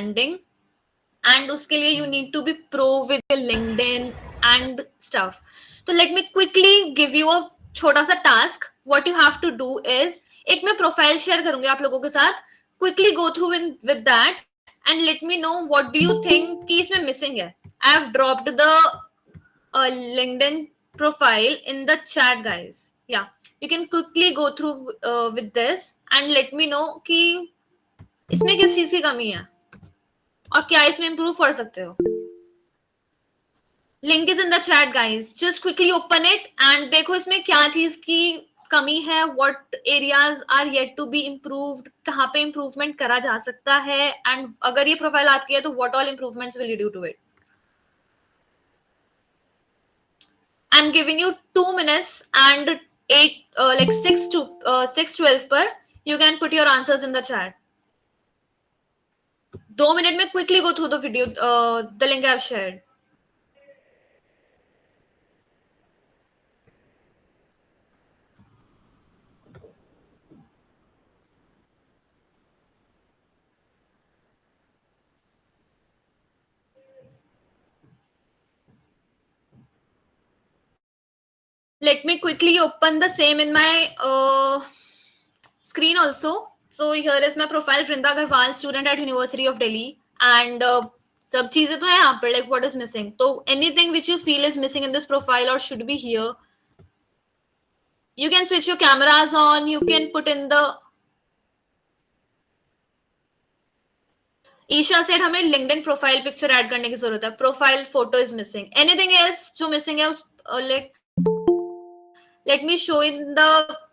branding, and उसके लिए you need to be pro with your LinkedIn and stuff. So let me quickly give you a छोटा सा task. What you have to do is, एक मैं profile share करूंगी आप लोगों के साथ. Quickly go through with that and let me know what do you think कि इसमें missing है. I have dropped the LinkedIn profile in the chat, guys. Yeah, you can quickly go through with this and let me know कि इसमें किस चीज की कमी है और क्या इसमें improve कर सकते हो. Link is in the chat, guys. Just quickly open it and देखो इसमें क्या चीज की कमी है, what areas are yet to be improved, कहाँ पे improvement करा जा सकता है, and अगर ये प्रोफाइल आपकी है तो what all improvements will you do to it. I'm giving you 2 minutes and 6:12 पर you can put your answers in the chat. 2 minutes में quickly go through the video, the link I've shared. Let me quickly open the same in my screen also. So here is my profile, Vrinda Agarwal, student at University of Delhi, and सब चीजें तो है यहाँ पर. Like what is missing? So anything which you feel is missing in this profile or should be here, you can switch your cameras on. You can put in the. Isha said हमें LinkedIn profile picture add करने की जरूरत है. Profile photo is missing. Anything else जो missing है उस let me show in the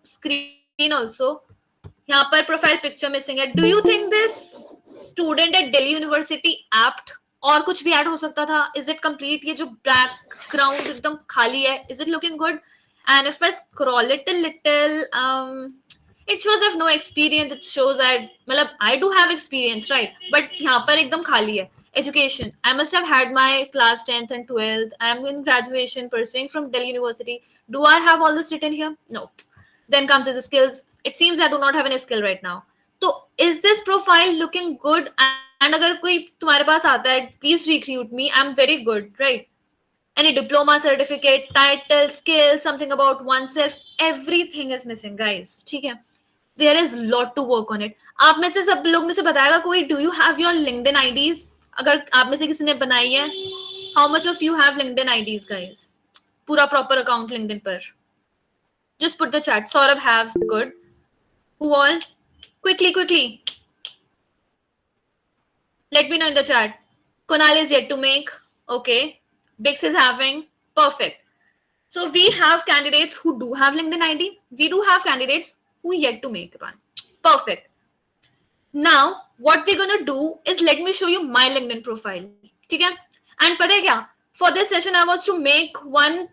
screen also. यहाँ पर प्रोफाइल पिक्चर मिसिंग है. Do you think this student at Delhi university apt और कुछ भी ऐड हो सकता था? Is it complete? ये जो बैकग्राउंड एकदम खाली है, is it looking good? And if I scroll it a little, it shows I have no experience. It shows I do have experience, right? But यहाँ पर एकदम खाली है. Education, I must have had my class 10th and 12th. I am in graduation, pursuing from Delhi University. Do I have all this written here? No. Then comes the skills. It seems I do not have any skill right now. So is this profile looking good? And अगर कोई तुम्हारे पास आता है, please recruit me. I'm very good, right? Any diploma, certificate, title, skill, something about oneself, everything is missing, guys. ठीक है? There is lot to work on it. आप में से सब लोग में से बताएगा कोई, do you have your LinkedIn IDs? अगर आप में से किसी ने बनाई है, how much of you have LinkedIn IDs, guys? पूरा proper account LinkedIn पर. Just put the chat. Saurabh have, good. Who all? Quickly. Let me know in the chat. Kunal is yet to make. Okay. Bix is having. Perfect. So we have candidates who do have LinkedIn ID. We do have candidates who yet to make one. Perfect. Now what we're gonna do is, let me show you my LinkedIn profile. ठीक है? And पता है क्या? For this session I was to make one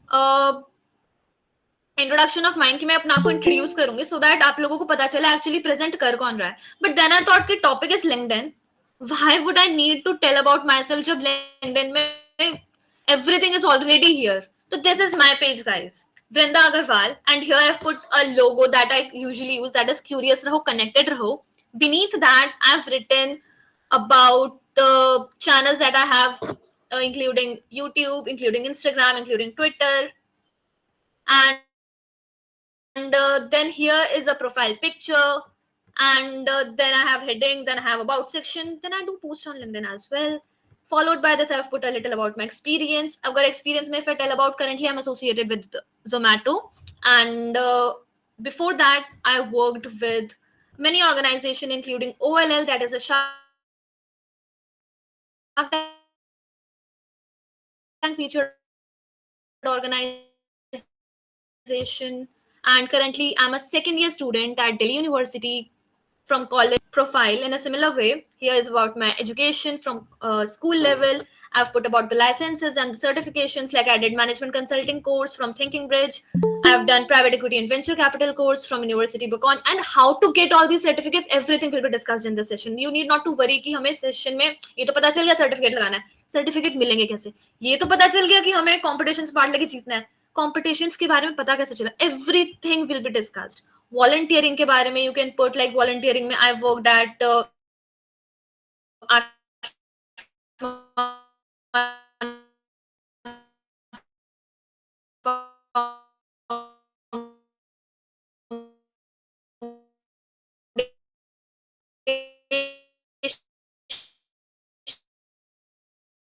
introduction of mine कि मैं अपना को introduce करूंगी so that आप लोगों को पता चले actually present कर कौन रहा है. But then I thought कि topic is LinkedIn. Why would I need to tell about myself जब LinkedIn में everything is already here? So this is my page, guys. Vrinda Agarwal, and here I've put a logo that I usually use, that is Curious Raho, Connected Raho. Beneath that, I've written about the channels that I have, including YouTube, including Instagram, including Twitter. And then here is a profile picture. And then I have heading, then I have about section. Then I do post on LinkedIn as well. Followed by this, I've put a little about my experience. I've got experience if I tell about, currently I'm associated with Zomato. And before that, I worked with many organizations, including OLL, that is a Shark Tank featured organization. And currently, I'm a second year student at Delhi University from college. Profile in a similar way. Here is about my education from school level. I've put about the licenses and the certifications, like I did management consulting course from Thinking Bridge. I've done private equity and venture capital course from University Bookon. And how to get all these certificates, everything will be discussed in this session. You need not to worry कि हमें session में ये तो पता चल गया certificate लगाना है, certificate मिलेंगे कैसे, ये तो पता चल गया कि हमें competitions पार्ट लेके जीतना है, competitions के बारे में पता कैसे चला, everything will be discussed. Volunteering के बारे में you can put like volunteering में I worked at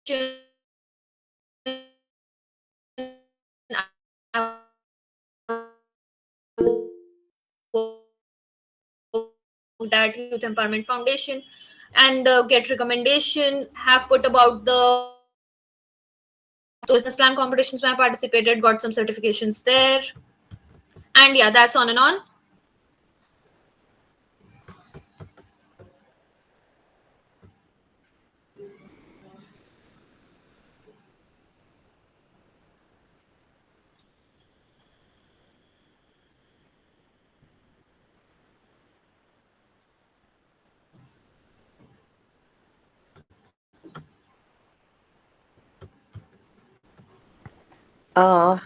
that Youth Empowerment Foundation and get recommendation, have put about the business plan competitions where I participated, got some certifications there, and yeah, that's on and on.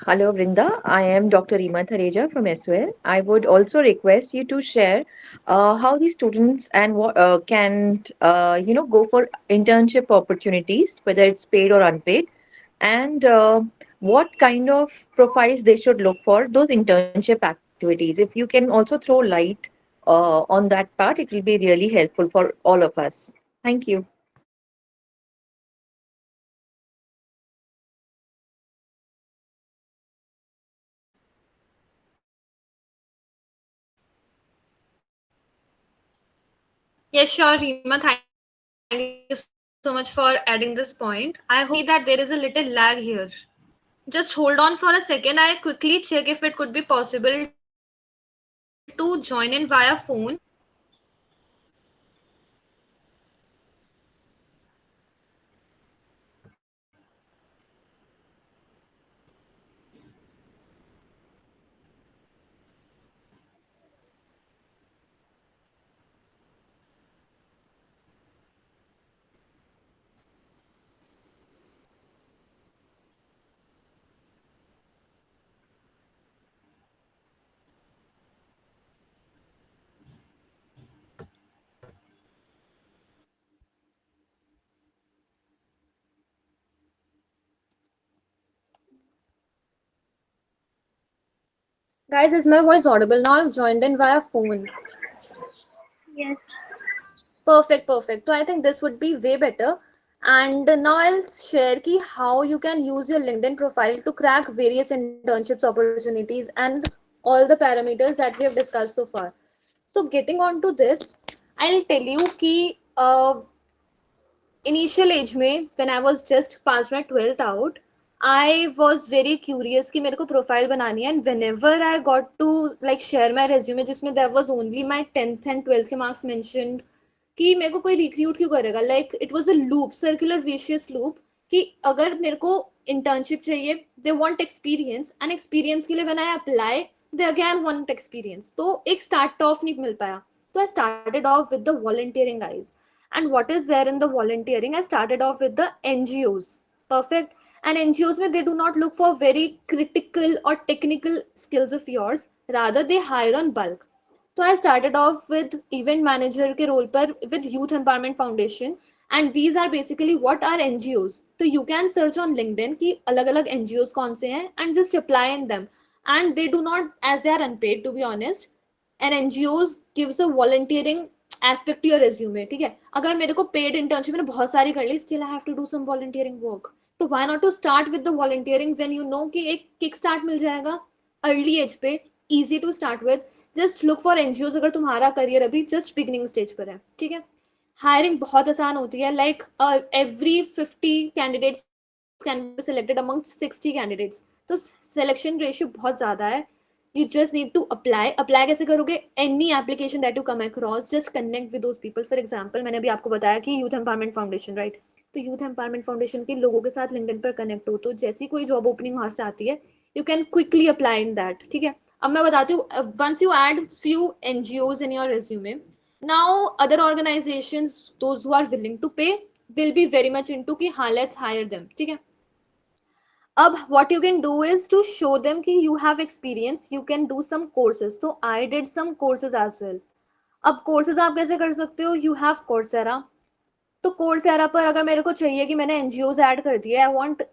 Hello, Vrinda. I am Dr. Rima Thareja from SOL. I would also request you to share how the students and what can go for internship opportunities, whether it's paid or unpaid, and what kind of profiles they should look for those internship activities. If you can also throw light on that part, it will be really helpful for all of us. Thank you. Yes, sure, Rima. Thank you so much for adding this point. I hope you can see that there is a little lag here. Just hold on for a second. I'll quickly check if it could be possible to join in via phone. Guys, is my voice audible now? I've joined in via phone. Yes. Perfect, perfect. So I think this would be way better. And now I'll share ki how you can use your LinkedIn profile to crack various internships opportunities and all the parameters that we have discussed so far. So getting on to this, I'll tell you कि initial age में when I was just pass my 12th out I was very curious कि मेरे को profile बनानी है and whenever I got to like share my resume जिसमें there was only my 10th and 12th के marks mentioned कि मेरे को कोई रिक्रूट क्यों करेगा like it was a loop circular vicious loop कि अगर मेरे को इंटर्नशिप चाहिए they want experience and experience के लिए when I apply they again want experience तो एक स्टार्ट ऑफ नहीं मिल पाया तो I started off with the volunteering guys. And what is there in the volunteering? I started off with the NGOs. Perfect. And NGOs mein they do not look for very critical or technical skills of yours. Rather they hire on bulk. So I started off with event manager के role पर with Youth Empowerment Foundation. And these are basically what are NGOs. So you can search on LinkedIn कि अलग अलग NGOs कौन से हैं and just apply in them. And they do not, as they are unpaid to be honest, and NGOs gives a volunteering aspect to your resume. ठीक है, अगर मेरे को पेड इंटर्नशिप मैंने बहुत सारी कर ली still I have to do some volunteering work. तो why not to start with the volunteering when you know कि एक किक स्टार्ट मिल जाएगा अर्ली एज पे. Easy to start with. Just look for NGO अगर तुम्हारा करियर अभी just beginning stage पर है. ठीक है, हायरिंग बहुत आसान होती है. Like every 50 candidates can be selected amongst 60 candidates. तो सिलेक्शन रेशियो बहुत ज़्यादा है. You just need to apply कैसे करोगे? Any application that you come across, just connect with those people. For example, मैंने अभी आपको बताया कि यूथ एम्पावरमेंट फाउंडेशन राइट, तो यूथ एम्पावरमेंट फाउंडेशन के लोगों के साथ लिंक्डइन पर कनेक्ट हो तो जैसी कोई जॉब ओपनिंग वहां से आती है you can quickly apply in that. ठीक है, अब मैं बताती हूँ. Once you add few NGOs in your resume, now other organisations those who are willing to pay will be very much into कि हाँ लेट्स हायर देम. ठीक है, अब what you can do is to show them कि you have experience, you can do some courses. तो I did some courses as well. अब courses आप कैसे कर सकते हो? You have Coursera. तो Coursera पर अगर मेरे को चाहिए कि मैंने NGOs ऐड कर दिए, I want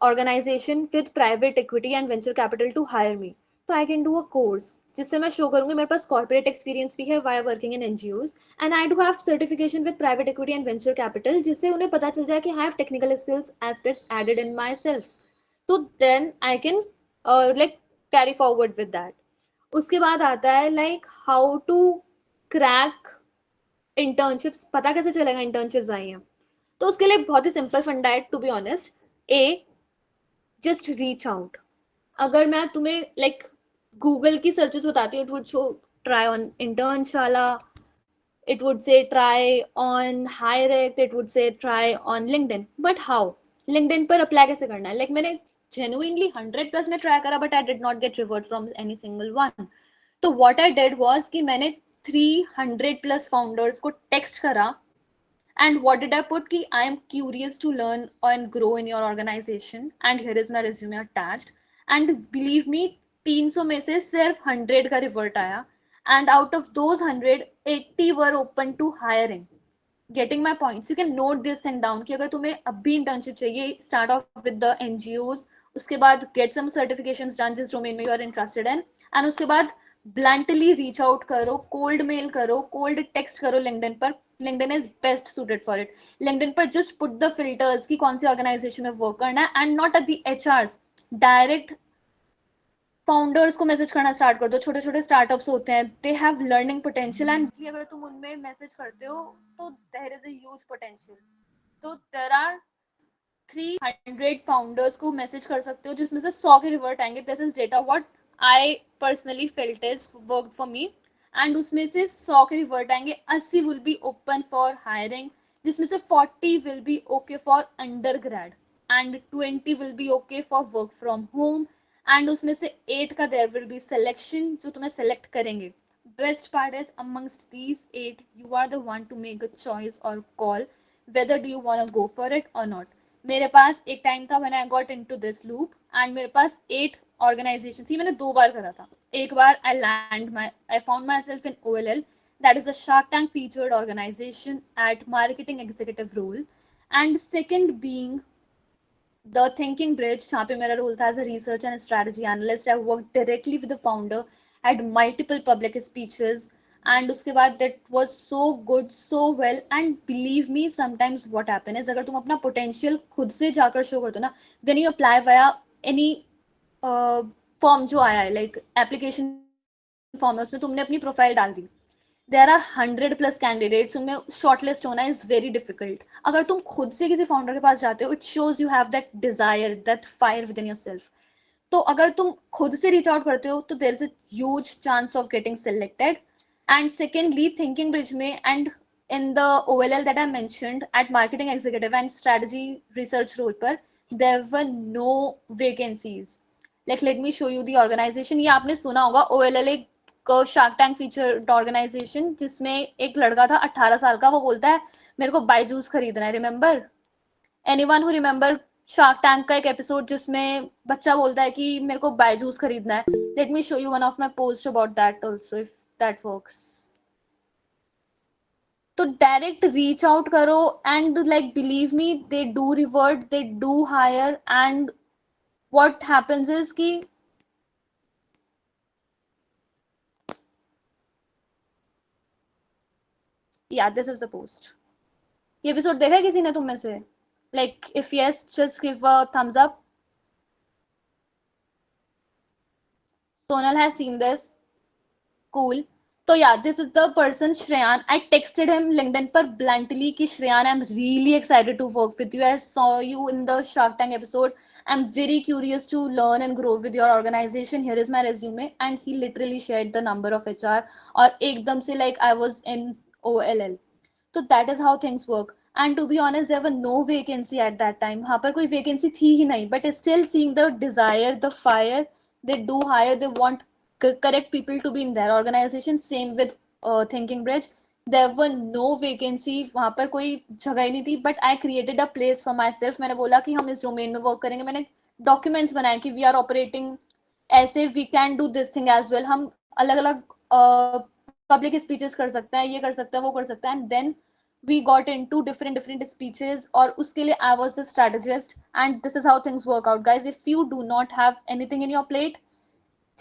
organization with private equity and venture capital to hire me. तो I can do a course जिससे मैं शो करूंगी मेरे पास कॉर्पोरेट एक्सपीरियंस भी है via working in NGOs, and I do have certification with private equity and venture capital, जिससे उन्हें पता चल जाए कि I have technical skills aspects added in myself. तो then I can like carry forward with that. उसके बाद आता है like how to crack internships. पता कैसे चलेगा इंटर्नशिप्स आई हैं? तो उसके लिए बहुत ही सिंपल फंडा है to be honest. A, just reach out. अगर मैं तुम्हें लाइक गूगल की सर्चेस बताती हूँ, it would show try on Internshala, it would say try on Hirect, it would say try on LinkedIn. But how? LinkedIn पर apply कैसे करना है? Like मैंने genuinely 100+ में try करा, but I did not get reward from any single one. तो what I did was कि मैंने 300+ founders को text करा, and what did I put कि I am curious to learn and grow in your organization, and here is my resume attached. And believe me, 300 में से सिर्फ 100 का revert आया, and out of those 100, 80 were open to hiring. Getting my points? You can note this thing down कि अगर तुम्हें अभी internship चाहिए, start off with the NGOs, उसके बाद get some certifications done जिस domain में you are interested in, and उसके बाद bluntly reach out करो, cold mail करो, cold text करो LinkedIn पर. LinkedIn is best suited for it. LinkedIn पर just put the filters कि कौन सी organization में work करना है, and not at the HRs. Direct founders को मैसेज करना स्टार्ट कर दो. छोटे छोटे स्टार्टअप्स होते हैं, they have learning potential, and अगर तुम उनमें मैसेज करते हो तो there is a huge potential. तो देयर आर 300 फाउंडर्स को मैसेज कर सकते हो जिसमें से 100 के रिवर्ट आएंगे. This is data what I personally felt is work for me. And उसमें से 100 के रिवर्ट आएंगे, 80 will be open for hiring, जिसमें से 40 will be okay for under grade, and 20 will be okay for work from home, and उसमें से 8 का there will be selection जो तुम्हें सेलेक्ट करेंगे. Best part is amongst these 8 you are the one to make a choice और call whether do you want to go for it or not. मेरे पास एक time था when I got into this loop, and मेरे पास 8 organizations थी. मैंने 2 बार करा था. एक बार I found myself in OLL, that is a Shark Tank featured organization at marketing executive role, and second being the Thinking Bridge, जहाँ पे मेरा रोल था as a research and strategy analyst. I worked directly with the founder, had multiple public speeches, and उसके बाद that was so good, so well. And believe me, sometimes what happen is अगर तुम अपना potential खुद से जाकर show करते हो ना, when you apply via any form जो आया है, like application form है, उसमें तुमने अपनी profile डाल दी, देर आर 100+ कैंडिडेट्स, उनमें शॉर्टलिस्ट होना इज वेरी डिफिकल्ट. अगर तुम खुद से किसी फाउंडर के पास जाते हो, it shows you have that desire, that fire with in your self. तो अगर तुम खुद से रीच आउट करते हो तो there is a huge chance of getting selected. And secondly thinking bridge में and in the OLL that I mentioned at marketing executive and strategy research role पर, there were no vacancies. Like let me show you the organization. ये आपने सुना होगा, OLL एक shark tank featured organisation, जिसमें एक लड़का था 18 साल का, वो बोलता है मेरे को बायजूस खरीदना है. Remember? Anyone who remember shark tank का एक एपिसोड जिसमें बच्चा बोलता है कि मेरे को बायजूस खरीदना है? Let me show you one of my post about that also if that works. तो डायरेक्ट रीच आउट करो, and like believe me, they do revert, they do hire. And what happens is कि या this is the post. ये episode देखा है किसी ने तुम में से? Like if yes, just give a thumbs up. Sonal has seen this. Cool. So yeah, this is the person Shreyan. I texted him LinkedIn पर bluntly कि Shreyan, I'm really excited to work with you. I saw you in the Shark Tank episode. I'm very curious to learn and grow with your organization. Here is my resume. And he literally shared the number of HR. और एकदम से like I was in OLL. तो that is how things work. And to be honest there were no vacancy at that time. वहाँ पर कोई vacancy थी ही नहीं, but still seeing the desire, the fire, they do hire, they want correct people to be in their organization. Same with Thinking Bridge. There were no vacancy, वहाँ पर कोई जगह ही नहीं थी, but I created a place for myself. मैंने बोला कि हम इस डोमेन में वर्क करेंगे. मैंने डॉक्यूमेंट्स बनाए कि वी आर ऑपरेटिंग ऐसे, we can do this thing as well. हम अलग अलग पब्लिक स्पीचेस कर सकते हैं, ये कर सकते हैं, वो कर सकते हैं. And then we got into different speeches, और उसके लिए I was the strategist. And this is how things work out, guys. If you do not have anything in your plate,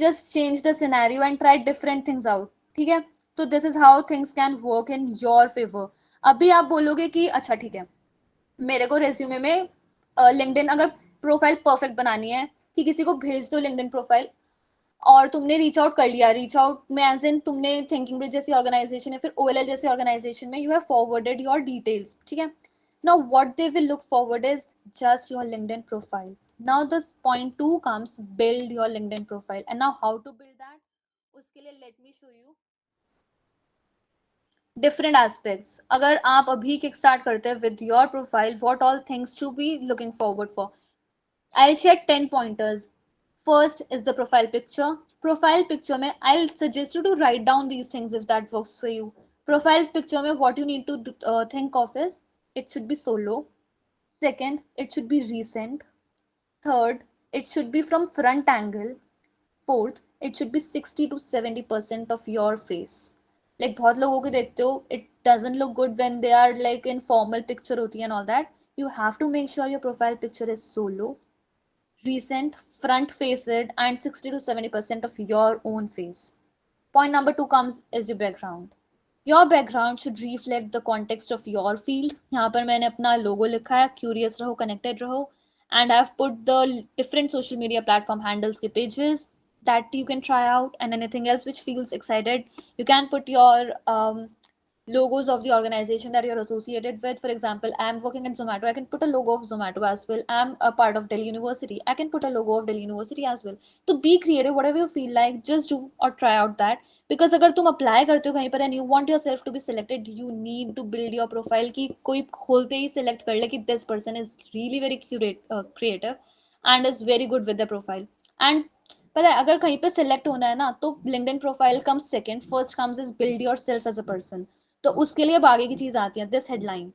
just change the scenario and try different things out. ठीक है, तो this is how things can work in your favor. अभी आप बोलोगे कि अच्छा ठीक है, मेरे को रेज्यूमे में लिंक्डइन अगर प्रोफाइल परफेक्ट बनानी है कि किसी को भेज दो लिंक्डइन प्रोफाइल, और तुमने रीच आउट कर लिया, रीच आउट में एज इन तुमने थिंकिंग ब्रिज जैसी ऑर्गेनाइजेशन या फिर ओएलएल जैसी ऑर्गेनाइजेशन में you have forwarded your details, ठीक है. Now what they will look forward is just your LinkedIn profile. Now the point 2 comes, build your LinkedIn profile. And now how to build that, उसके लिए let me show you different aspects. अगर आप अभी kick start करते हैं with your profile, what all things to be looking forward for. I'll share 10 pointers. First is the profile picture. Profile picture में I'll suggest you to write down these things if that works for you. Profile picture में what you need to think of is it should be solo. Second, it should be recent. Third, it should be from front angle. Fourth, it should be 60 to 70% of your face. Like बहुत लोगों को देखते हो, it doesn't look good when they are like in formal picture होती है and all that. You have to make sure your profile picture is solo, recent, front faced, and 60 to 70% of your own face. Point number 2 comes is your background. Your background should reflect the context of your field. यहाँ पर मैंने अपना logo लिखा है, curious रहो, connected रहो, and I've put the different social media platform handles के pages that you can try out, and anything else which feels excited. You can put your logos of the organization that you're associated with. For example, I'm working at Zomato, I can put a logo of Zomato as well. I'm a part of Delhi University, I can put a logo of Delhi University as well. So be creative, whatever you feel like, just do or try out that. Because अगर तुम apply करते हो कहीं पर and you want yourself to be selected, you need to build your profile कि कोई खोलते ही select कर ले कि this person is really very creative and is very good with the profile. And पता है अगर कहीं पे select होना है ना, तो LinkedIn profile comes second, first comes is build yourself as a person. तो उसके लिए अब आगे की चीज आती है, this headline,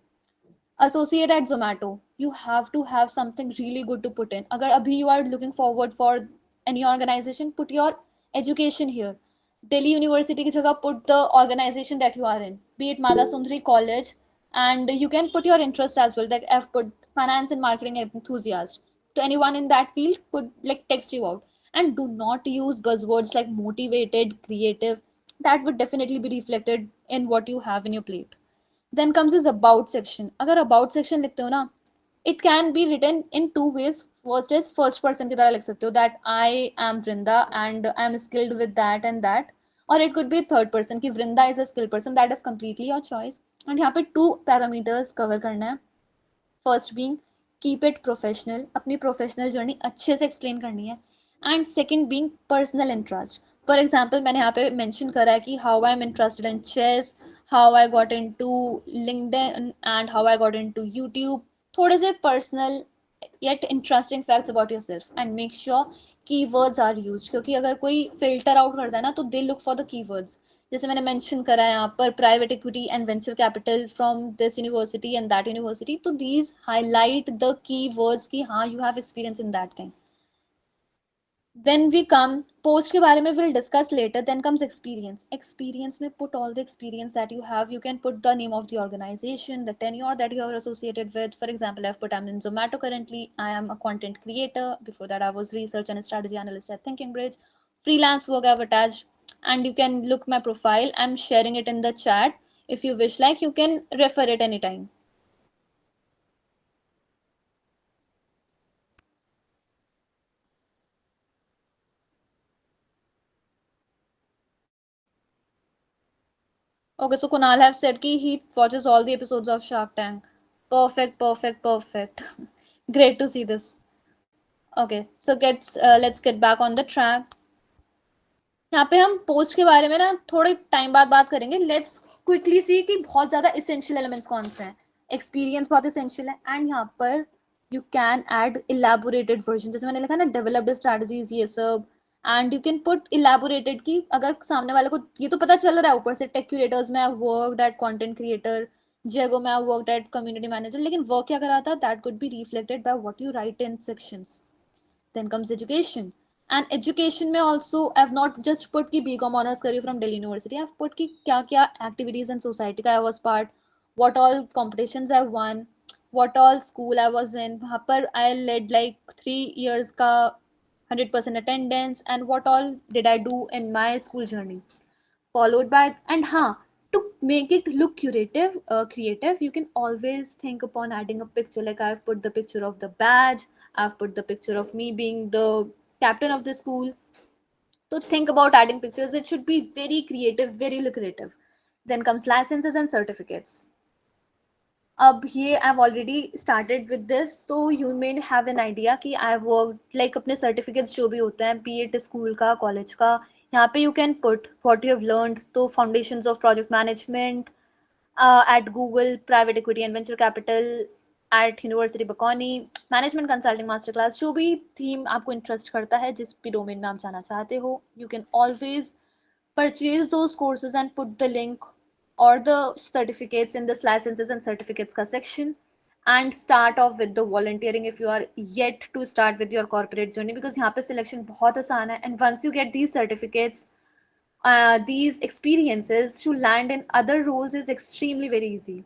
associate at Zomato. You have to have something really good to put in. अगर अभी you are looking forward for any organization, put your education here. Delhi University की जगह put the organization that you are in, be it Mada Sundari College, and you can put your interest as well. Like I've put finance and marketing enthusiast. To anyone in that field could like text you out. And do not use buzzwords like motivated, creative. That would definitely be reflected in what you have in your plate. Then comes this about section. अगर about section लिखते हो ना, it can be written in two ways. First is first person की तरह लिख सकते हो that I am Vrinda and I am skilled with that and that. Or it could be third person कि Vrinda is a skilled person. That is completely your choice. And यहाँ पे two parameters cover करना है. First being keep it professional. अपनी professional journey अच्छे से explain करनी है. And second being personal interest. For example, मैंने यहाँ पे mention करा है कि how I am interested in chess, how I got into LinkedIn and how I got into YouTube. थोड़े से personal yet interesting facts about yourself, and make sure keywords are used. क्योंकि अगर कोई filter out करता है ना, तो they look for the keywords. जैसे मैंने mention करा है यहाँ पर private equity and venture capital from this university and that university, तो these highlight the keywords कि हाँ you have experience in that thing. Then we come post के बारे में we'll discuss later. Then comes experience. Experience में put all the experience that you have. You can put the name of the organization, the tenure that you are associated with. For example, I've put I'm in Zomato currently. I am a content creator. Before that, I was research and strategy analyst at Thinking Bridge. Freelance work I've attached, and you can look my profile. I'm sharing it in the chat. If you wish, like you can refer it anytime. Okay, so Kunal have said ki he watches all the episodes of Shark Tank. Perfect, perfect, perfect. Great to see this. Okay, so let's get back on the track. यहाँ पे हम post के बारे में ना थोड़े time बाद बात करेंगे. लेट्स क्विकली सी कि बहुत ज्यादा इसेंशियल एलिमेंट्स कौन से हैं. एक्सपीरियंस बहुत इसेंशियल है, एंड यहाँ पर you can add elaborated version. जैसे मैंने लिखा ना डेवलप्ड स्ट्रैटेजीज ये सब, and you can put elaborated की अगर सामने वाले को ये तो पता चल रहा है ऊपर से टेक क्रिएटर्स में I worked at content creator, जेगो में I worked at community manager, लेकिन वर्क क्या करा था that could be reflected by what you write in sections. Then comes education. And education में also I've not just put कि BCom honors करी from Delhi University. I've put कि क्या क्या activities in society का I was part, what all competitions I won, what all school I was in. वहाँ पर I led like 3 years का 100% attendance, and what all did I do in my school journey. Followed by, and to make it look creative, you can always think upon adding a picture. Like, I've put the picture of the badge, I've put the picture of me being the captain of the school. So think about adding pictures. It should be very creative, very lucrative. Then comes licenses and certificates. अब ये I've already started with this, तो you may have an idea कि I've worked like अपने certificates जो भी होते हैं, be it school का, कॉलेज का, यहाँ पे you can put what you have learned. तो foundations of project management at Google, private equity and venture capital at University Bocconi, management consulting masterclass, जो भी theme आपको interest करता है, जिस भी domain में आप जाना चाहते हो, you can always purchase those courses and put the link or the certificates in this licenses and certificates ka section, and start off with the volunteering if you are yet to start with your corporate journey, because यहाँ पे selection बहुत आसान है, and once you get these certificates, these experiences, to land in other roles is extremely very easy.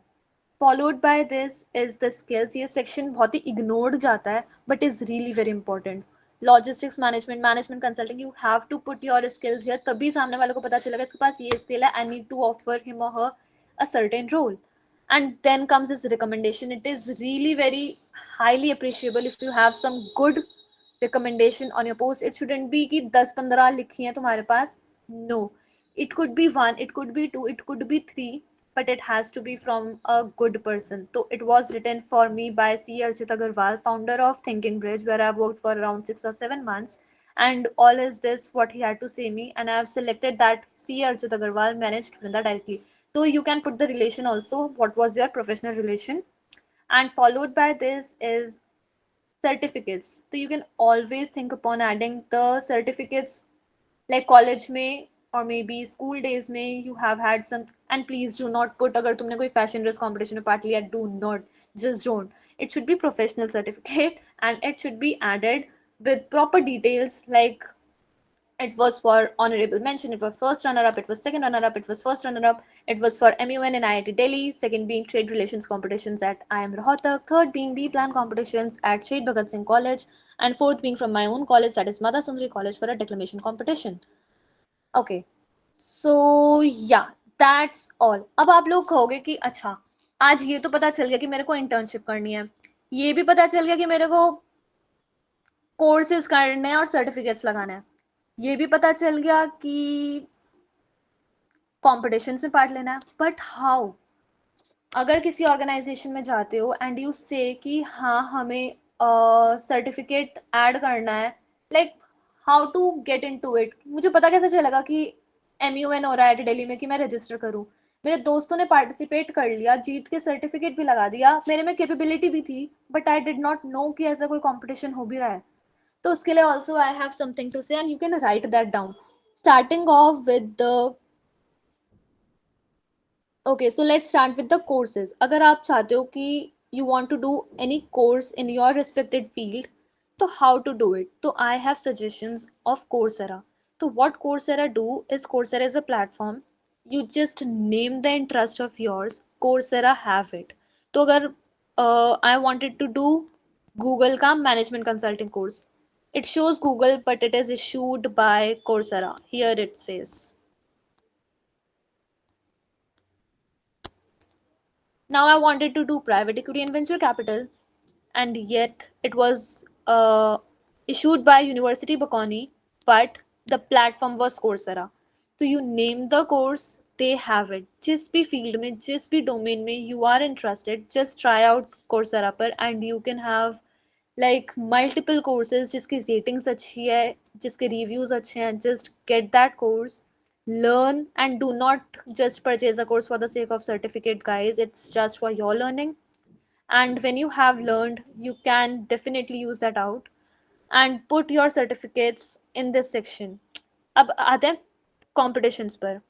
Followed by this is the skills. ये section बहुत ही ignored जाता है, but is really very important. Logistics management, management consulting, you have to put your skills here, तभी सामने वाले को पता चलेगा इसके पास ये skill है, I need to offer him or her a certain role. And then comes this recommendation. It is really very highly appreciable if you have some good recommendation on your post. It shouldn't be कि 10-15 लिखी हैं तुम्हारे पास. No, it could be one, it could be two, it could be three, but it has to be from a good person. So it was written for me by C. Archit Agarwal, founder of Thinking Bridge, where I've worked for around 6 or 7 months. And all is this what he had to say me, and I have selected that C. Archit Agarwal managed Vrinda directly. So you can put the relation also. What was your professional relation? And followed by this is certificates. So you can always think upon adding the certificates, like college में or maybe school days में you have had some. And please do not put अगर तुमने कोई fashion dress competition में part लिया, do not, just don't. It should be professional certificate and it should be added with proper details, like it was for honorable mention, it was first runner up, it was second runner up, it was first runner up, it was for MUN in IIT Delhi, second being trade relations competitions at IIM Rohtak, third being B plan competitions at Shahid Bhagat Singh College, and fourth being from my own college, that is Mata Sundari College, for a declamation competition. Okay, so yeah, that's all. अब आप लोग कहोगे कि अच्छा, आज ये तो पता चल गया कि मेरे को इंटर्नशिप करनी है, ये भी पता चल गया कि मेरे को कोर्सेज करने हैं और सर्टिफिकेट्स लगाने हैं, ये भी पता चल गया कि कॉम्पिटिशन्स में पार्ट लेना है, बट हाउ? अगर किसी ऑर्गेनाइजेशन में जाते हो एंड यू से कि हाँ हमें सर्टिफिकेट ऐड करना है, like how to get into it? मुझे पता कैसे चलेगा कि MUN हो रहा है दिल्ली में कि मैं रजिस्टर करूँ? मेरे दोस्तों ने पार्टिसिपेट कर लिया, जीत के सर्टिफिकेट भी लगा दिया, मेरे में कैपेबिलिटी भी थी, but I did not know कि ऐसा कोई कॉम्पिटिशन हो भी रहा है. तो उसके लिए also I have something to say, and you can write that down. Starting off with the, okay, so let's start with the courses. अगर आप चाहते हो कि you want to do any course in your respected field, तो how to do it? तो I have suggestions of Coursera. तो what Coursera do is, Coursera is a platform, you just name the interest of yours, Coursera have it. तो अगर I wanted to do Google का management consulting course, it shows Google, but it is issued by Coursera. Here it says. Now I wanted to do private equity and venture capital, and yet it was issued by University Bocconi, but the platform was Coursera. So you name the course, they have it. जिस भी field में, जिस भी domain में you are interested, just try out Coursera पर, and you can have like multiple courses जिसकी ratings अच्छी है, जिसके reviews अच्छे हैं. Just get that course, learn, and do not just purchase a course for the sake of certificate, guys. It's just for your learning, and when you have learned, you can definitely use that out and put your certificates in this section. अब आते हैं competitions पर.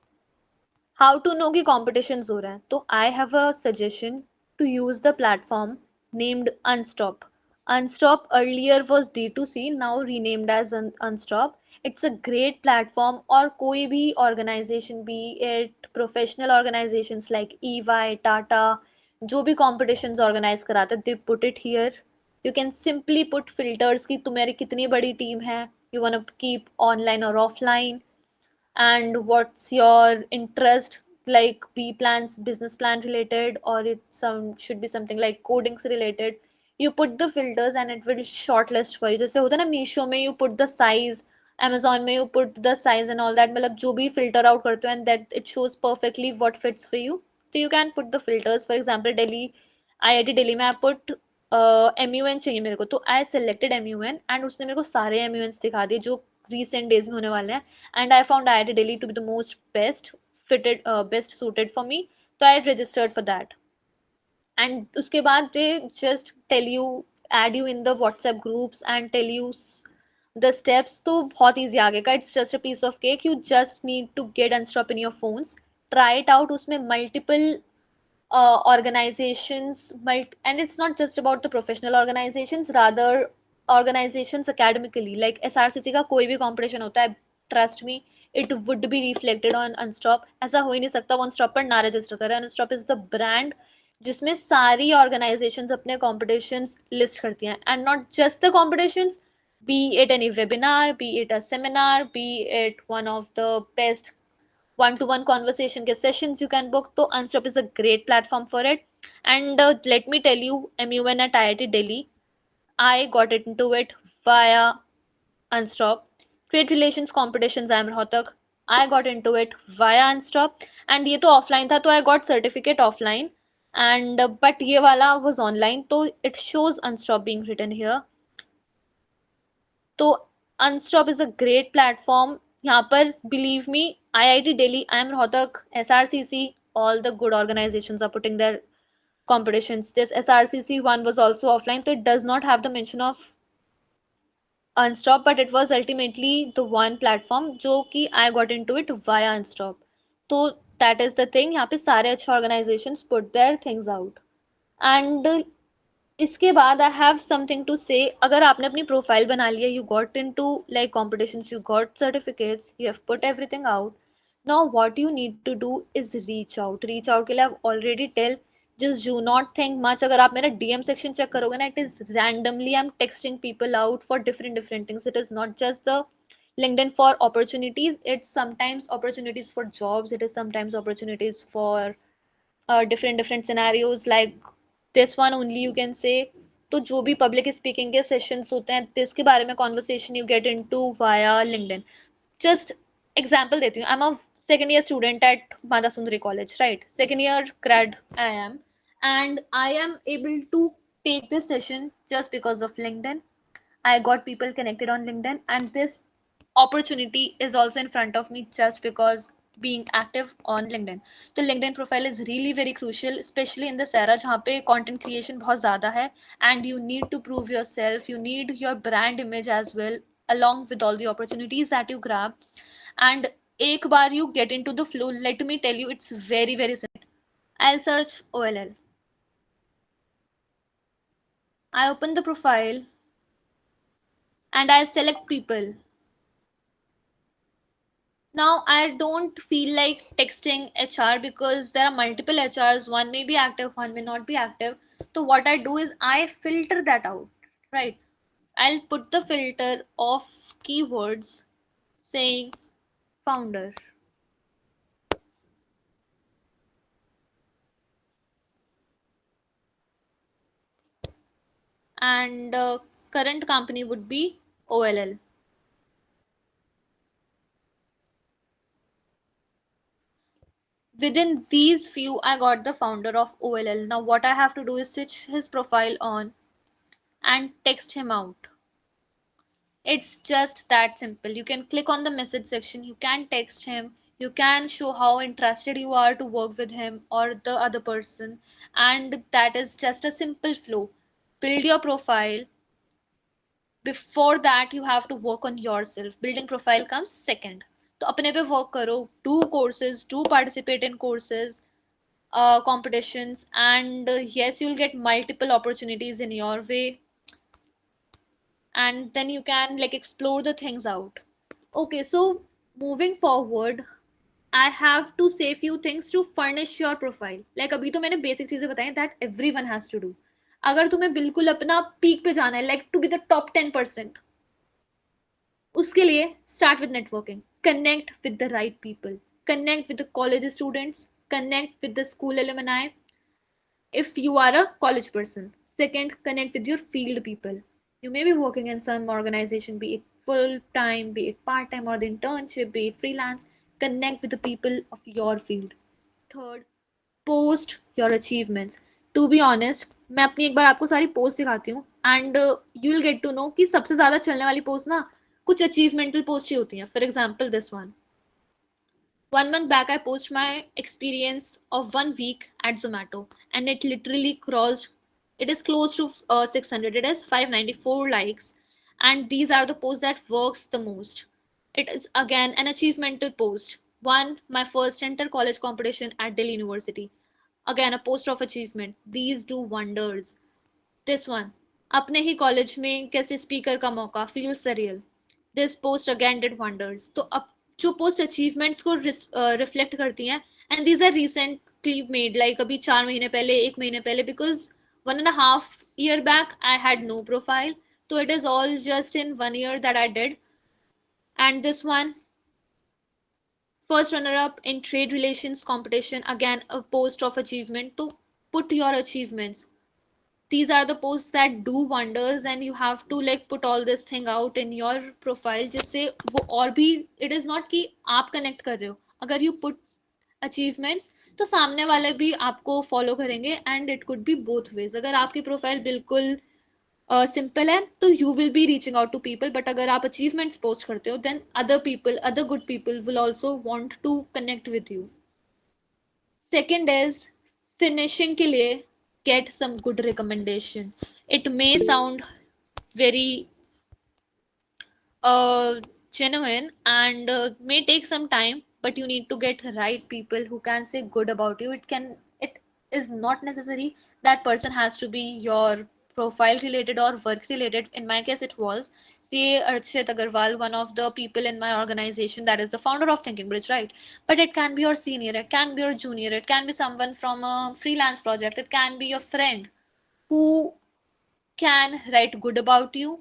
How to know कि competitions हो रहे हैं? तो I have a suggestion to use the platform named Unstop. Unstop earlier was D2C, now renamed as Unstop. It's a great platform, और कोई भी organization, be it professional organizations like EY, Tata, जो भी competitions organize कराते, they put it here. You can simply put filters कि तुम्हारी कितनी बड़ी team है, you want to keep online or offline, and what's your interest, like B plans, business plan related, or it some should be something like codings related. You put the filters and it will shortlist for you. जैसे होता है ना मीशो में you put the size, Amazon में you put the size and all that, मतलब जो भी filter out करते हो and that it shows perfectly what fits for you. So you can put the filters. For example, Delhi, IIT Delhi में I put MUN चाहिए मेरे को, तो I selected MUN and उसने मेरे को सारे MUNs दिखा दिए जो recent days में होने वाले हैं, and I found IIT Delhi to be the most best suited for me, so I registered for that. And उसके बाद they just tell you, add you in the WhatsApp groups and tell you the steps. तो बहुत easy आगे का, it's just a piece of cake. You just need to get Unstop in your phones, try it out. उसमें multiple organizations, and it's not just about the professional organizations, rather organizations academically, like SRCC का कोई भी competition होता है, trust me, it would be reflected on Unstop. ऐसा हो ही नहीं सकता वो Unstop पर ना register करे. Unstop is the brand जिसमें सारी organizations अपने competitions list करती हैं, and not just the competitions, be it any webinar, be it a seminar, be it one of the best one-to-one conversation के sessions you can book. तो Unstop is a great platform for it. And let me tell you, MUN at IIT Delhi, I got into it via Unstop. Trade relations competitions, I am Rohtak, I got into it via Unstop. And ये तो offline था, तो I got certificate offline. And but ये वाला was online, तो it shows Unstop being written here. तो Unstop is a great platform. यहाँ पर believe me, IIT Delhi, IIM Rohtak, SRCC, all the good organizations are putting their competitions. This SRCC one was also offline, so it does not have the mention of Unstop, but it was ultimately the one platform जो कि I got into it via Unstop. तो that is the thing. यहाँ पे सारे अच्छे organizations put their things out. And इसके बाद I have something to say. अगर आपने अपनी प्रोफाइल बना लिया, you got into like competitions, you got certificates, you have put everything out. Now what you need to do is reach out. Reach out के लिए I've already tell, just do not think much. अगर आप मेरा DM section check करोगे ना, it is randomly I'm texting people out for different things. It is not just the LinkedIn for opportunities. It's sometimes opportunities for jobs. It is sometimes opportunities for different scenarios like this one only you can say. तो जो भी public speaking के sessions होते हैं, इसके बारे में conversation you get into via LinkedIn. Just example देती हूँ. I am a second year student at Mata Sundari college, right? Second year grade I am, and I am able to take this session just because of LinkedIn. I got people connected on LinkedIn, and this opportunity is also in front of me just because being active on LinkedIn. तो LinkedIn profile is really very crucial, especially in this era जहाँ पे content creation बहुत ज़्यादा है, and you need to prove yourself, you need your brand image as well, along with all the opportunities that you grab. And एक बार you get into the flow, let me tell you, it's very simple. I'll search OLL. I open the profile and I select people. Now I don't feel like texting HR because there are multiple HRs, one may be active, one may not be active. So what I do is I filter that out, right? I'll put the filter of keywords saying founder. And current company would be OLL. Within these few, I got the founder of OLL. Now what I have to do is switch his profile on and text him out. It's just that simple. You can click on the message section, you can text him, you can show how interested you are to work with him or the other person, and that is just a simple flow. Build your profile. Before that, you have to work on yourself. Building profile comes second. तो अपने पे work करो, do courses, do participate in courses, competitions, and yes, you'll get multiple opportunities in your way, and then you can like explore the things out. Okay, so moving forward, I have to say few things to furnish your profile. Like अभी तो मैंने basic चीजें बताई that everyone has to do. अगर तुम्हें बिल्कुल अपना peak पे जाना है, like to be the top 10%, उसके लिए start with networking, connect with the right people, connect with the college students, connect with the school alumni if you are a college person. Second, connect with your field people. You may be working in some organization, be it full time, be it part time, or the internship, be it freelance. Connect with the people of your field. Third, post your achievements. To be honest, मैं अपनी एक बार आपको सारी post दिखाती हूँ and you will get to know कि सबसे ज़्यादा चलने वाली पोस्ट ना कुछ अचीवमेंटल पोस्ट ही होती हैं. For example this one. 1 month back, I posted my experience of 1 week at Zomato, and it literally crossed. It is close to 600. It has 594 likes, and these are the posts that works the most. It is again an achievemental post. One, my first inter college competition at Delhi University. Again, a post of achievement. These do wonders. This one, अपने ही कॉलेज में guest speaker का मौका, feel surreal. This post again did wonders. तो अब जो post achievements को रिफ्लेक्ट करती हैं and these are recently made, like अभी 4 महीने पहले, 1 महीने पहले, because 1.5 year back I had no profile, so it is all just in 1 year that I did. And this one, first runner up in trade relations competition, again a post of achievement. To put your achievements, these are the posts that do wonders, and you have to like put all this thing out in your profile जिससे वो और भी, it is not कि आप connect कर रहे हो, अगर you put achievements तो सामने वाले भी आपको follow करेंगे, and it could be both ways. अगर आपकी profile बिल्कुल सिंपल है तो you will be reaching out to people, but अगर आप achievements post करते हो then other people, other good people will also want to connect with you. Second is finishing के लिए get some good recommendation. It may sound very genuine and may take some time, but you need to get right people who can say good about you. It is not necessary that person has to be your profile related or work related. In my case it was, say, Archit Agarwal, one of the people in my organization, that is the founder of Thinking Bridge, right? But it can be your senior, it can be your junior, it can be someone from a freelance project, it can be a friend who can write good about you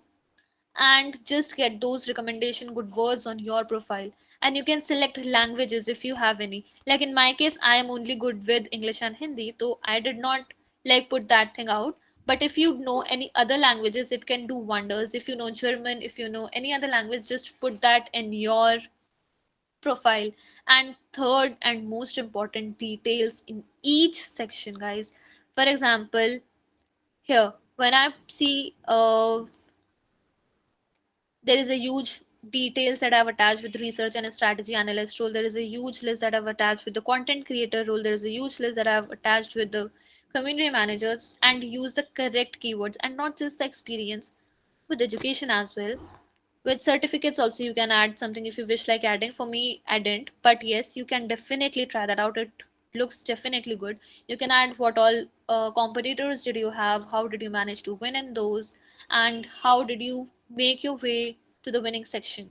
and just get those recommendation good words on your profile. And you can select languages if you have any. Like in my case, I am only good with English and Hindi, so I did not like put that thing out. But if you know any other languages, it can do wonders. If you know German, if you know any other language, just put that in your profile. And third and most important, details in each section, guys. For example, here when I see there is a huge details that I've attached with research and strategy analyst role. There is a huge list that I've attached with the content creator role. There is a huge list that I've attached with the community managers, and use the correct keywords and not just the experience, with education as well. With certificates also you can add something if you wish like adding. For me, I didn't, but yes, you can definitely try that out. It looks definitely good. You can add what all competitors did you have, how did you manage to win in those, and how did you make your way to the winning section.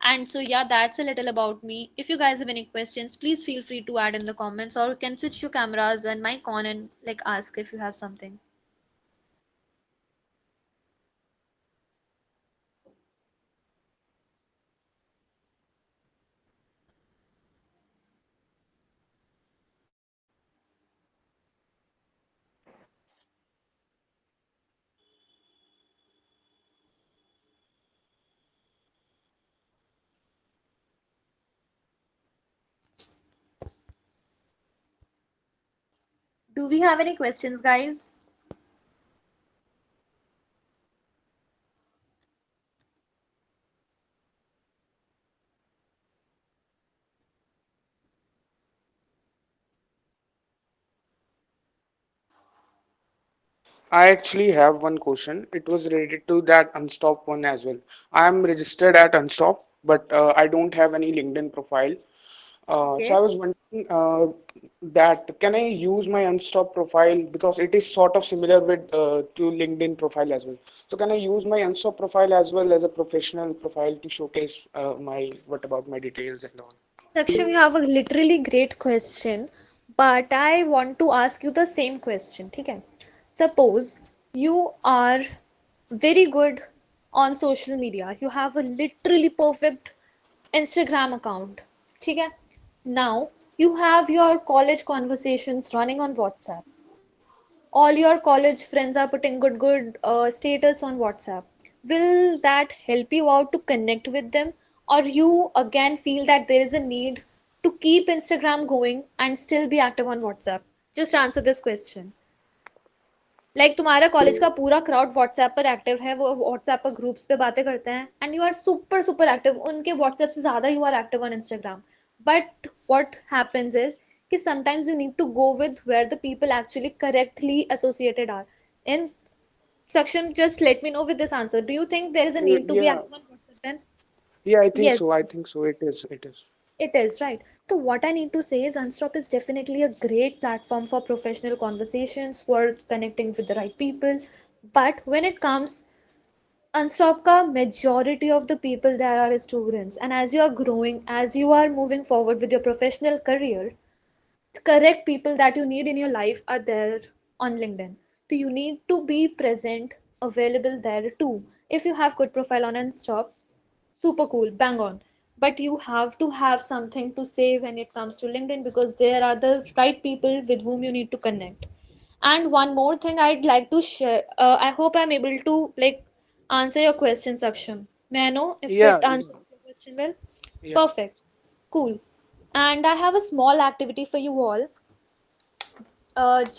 And so yeah, that's a little about me. If you guys have any questions, please feel free to add in the comments, or you can switch your cameras and mic on and like ask if you have something. Do we have any questions, guys? I actually have one question. It was related to that Unstop one as well. I am registered at Unstop, but I don't have any LinkedIn profile. So I Okay. was wondering that can I use my Unstop profile because it is sort of similar with to LinkedIn profile as well. So can I use my Unstop profile as well as a professional profile to showcase my what about my details and all? Saksham, you have a literally great question, but I want to ask you the same question. ठीक है? Suppose you are very good on social media. You have a literally perfect Instagram account. ठीक है? Now you have your college conversations running on WhatsApp. All your college friends are putting good status on WhatsApp. Will that help you out to connect with them, or you again feel that there is a need to keep Instagram going and still be active on WhatsApp? Just answer this question. तुम्हारा college का पूरा crowd WhatsApp पर active है, वो WhatsApp पर groups पे बातें करते हैं and you are super super active, उनके व्हाट्सएप से ज्यादा you are active on Instagram. But what happens is कि sometimes you need to go with where the people actually correctly associated are in. Saksham, just let me know with this answer. Do you think there is a need to be Yeah, active on WhatsApp then? yeah, I think Yes. so. I think so. It is. It is. It is, right. So what I need to say is Unstop is definitely a great platform for professional conversations, for connecting with the right people. But when it comes, Unstop ka majority of the people there are students. And as you are growing, as you are moving forward with your professional career, correct people that you need in your life are there on LinkedIn. So you need to be present, available there too. If you have good profile on Unstop, super cool, bang on. But you have to have something to say when it comes to LinkedIn because there are the right people with whom you need to connect. And one more thing I'd like to share. I hope I'm able to answer your question, Saksham. May I know if Yeah, it answers your question well? yeah. Perfect. Cool. And I have a small activity for you all.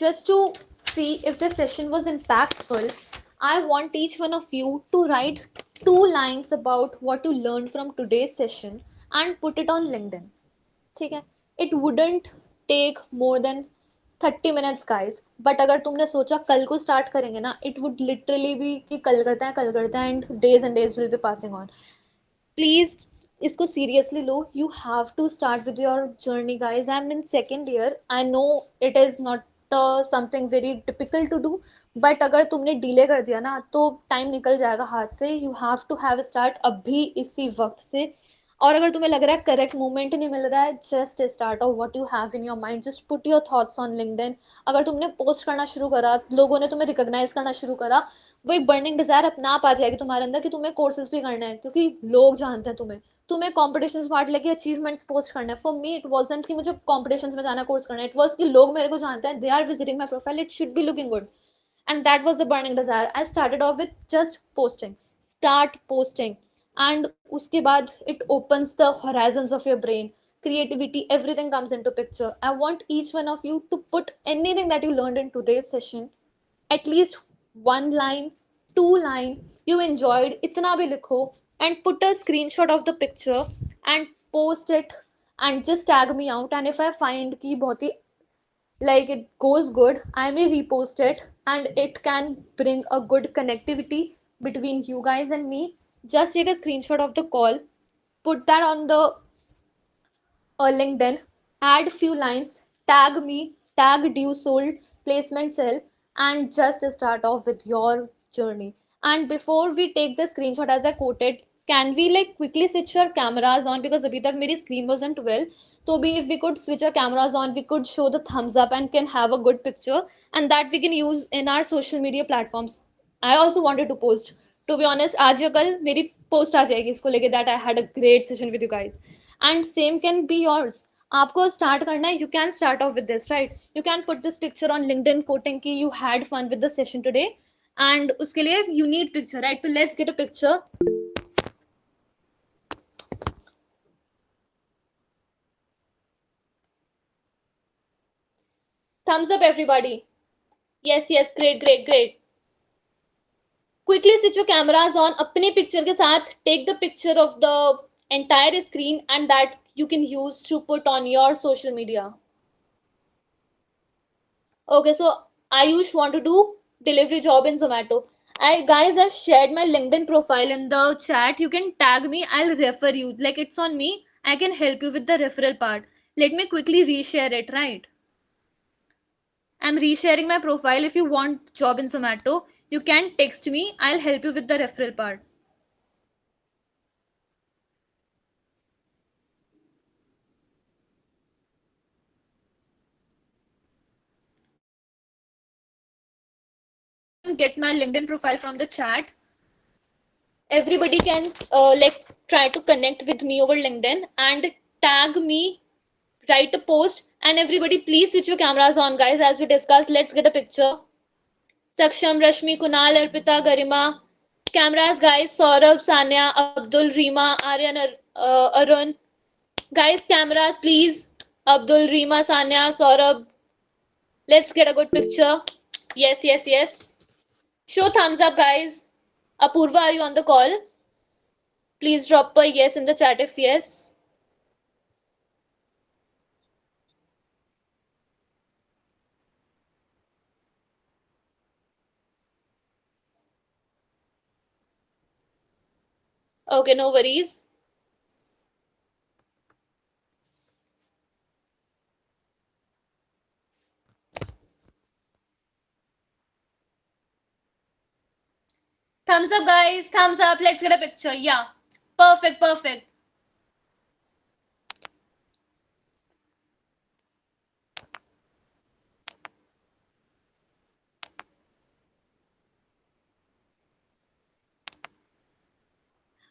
Just to see if the session was impactful, I want each one of you to write 2 lines about what you learned from today's session and put it on LinkedIn. ठीक है? It wouldn't take more than 30 minutes guys, but अगर तुमने सोचा कल को start करेंगे ना, it would literally be कि कल करते हैं and days will be passing on. Please इसको seriously low. You have to start with your journey guys. I'm in second year. I know it is not something very typical to do, but अगर तुमने delay कर दिया ना तो time निकल जाएगा हाथ से. You have to have a start अभी इसी वक्त से. और अगर तुम्हें लग रहा है करेक्ट मूवमेंट नहीं मिल रहा है, just start of what you have in your mind, just put your thoughts on LinkedIn. अगर तुमने पोस्ट करना शुरू करा, लोगों ने तुम्हें रिकॉग्नाइज करना शुरू करा, वही बर्निंग डिजायर अपने आप आ जाएगी तुम्हारे अंदर कि तुम्हें कोर्सेज भी करना है क्योंकि लोग जानते हैं तुम्हें कॉम्पिटिशन पार्ट लेके अचीवमेंट्स पोस्ट करना है. फॉर मी इट वॉजेंट कि मुझे कॉम्पिटिशन में जाना कोर्स करना है, इट वॉज कि लोग मेरे को जानते हैं, they are visiting my profile, it should be looking good. And that was the burning desire. I started off with just posting. Start posting. And uske baad it opens the horizons of your brain. Creativity, everything comes into picture. I want each one of you to put anything that you learned in today's session, at least 1 line, 2 line you enjoyed, itna bhi likho, and put a screenshot of the picture and post it and just tag me out. And if I find ki bahut hi it goes good, I may repost it and it can bring a good connectivity between you guys and me. Just take a screenshot of the call, put that on the LinkedIn, add few lines, tag me, tag Due Sold, Placement Cell, and just start off with your journey. And before we take the screenshot as I quoted, can we quickly switch your cameras on because abhi tak meri screen wasn't well. So if we could switch our cameras on, we could show the thumbs up and can have a good picture, and that we can use in our social media platforms. I also wanted to post. To be honest, आज या कल मेरी post आ जाएगी इसको लेके that I had a great session with you guys. And same can be yours. आपको start करना है, you can start off with this, right? You can put this picture on LinkedIn quoting कि you had fun with the session today. And उसके लिए you need picture, right? So let's get a picture. Thumbs up everybody. Yes, yes, great, great, great. Quickly switch your cameras on. अपने picture के साथ take the picture of the entire screen and that you can use to put on your social media. Okay, so Ayush want to do delivery job in Zomato. Guys, I've shared my LinkedIn profile in the chat. You can tag me. I'll refer you. It's on me. I can help you with the referral part. Let me quickly reshare it, right? I'm resharing my profile. If you want job in Zomato, you can text me. I'll help you with the referral part. Get my LinkedIn profile from the chat. everybody can like try to connect with me over LinkedIn and tag me, write a post, and everybody please switch your cameras on, guys. As we discussed, let's get a picture. Saksham, Rashmi, Kunal, Arpita, Garima. Cameras, guys. Saurabh, Sanya, Abdul, Reema, Aryan, Arun. Guys, cameras, please. Abdul, Reema, Sanya, Saurabh. Let's get a good picture. Yes, yes, yes. Show thumbs up, guys. Apurva, are you on the call? Please drop a yes in the chat if yes. Okay, no worries. Thumbs up, guys. Thumbs up. Let's get a picture. Yeah. Perfect, perfect.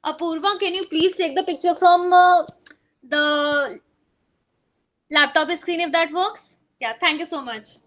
Apurva, can you please take the picture from the laptop screen if that works? Yeah, thank you so much.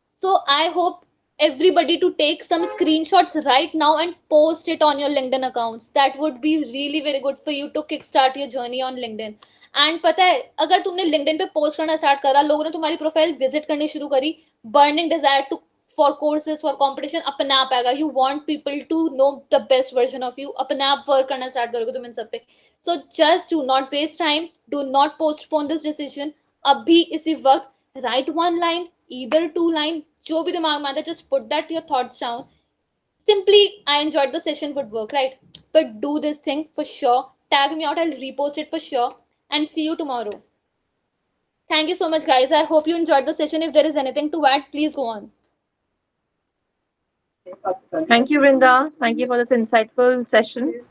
So I hope everybody to take some screenshots right now and post it on your LinkedIn accounts. That would be really very good for you to kickstart your journey on LinkedIn. And पता है अगर तुमने LinkedIn पे post करना start करा, लोगों ने तुम्हारी प्रोफाइल विजिट करनी शुरू करी, burning desire to for courses for competition अपने आप आएगा. You want people to know the best version of you. अपने आप वर्क करना स्टार्ट करोगे तुम इन सब पे. So just do not waste time. Do not postpone this decision. अभी इसी वक्त write one line, either two line, जो भी दिमाग में आता है, just put that your thoughts down. Simply, I enjoyed the session would work, right? But do this thing for sure. Tag me out, I'll repost it for sure. And see you tomorrow. Thank you so much, guys. I hope you enjoyed the session. If there is anything to add, please go on. Thank you, Vrinda. Thank you for this insightful session.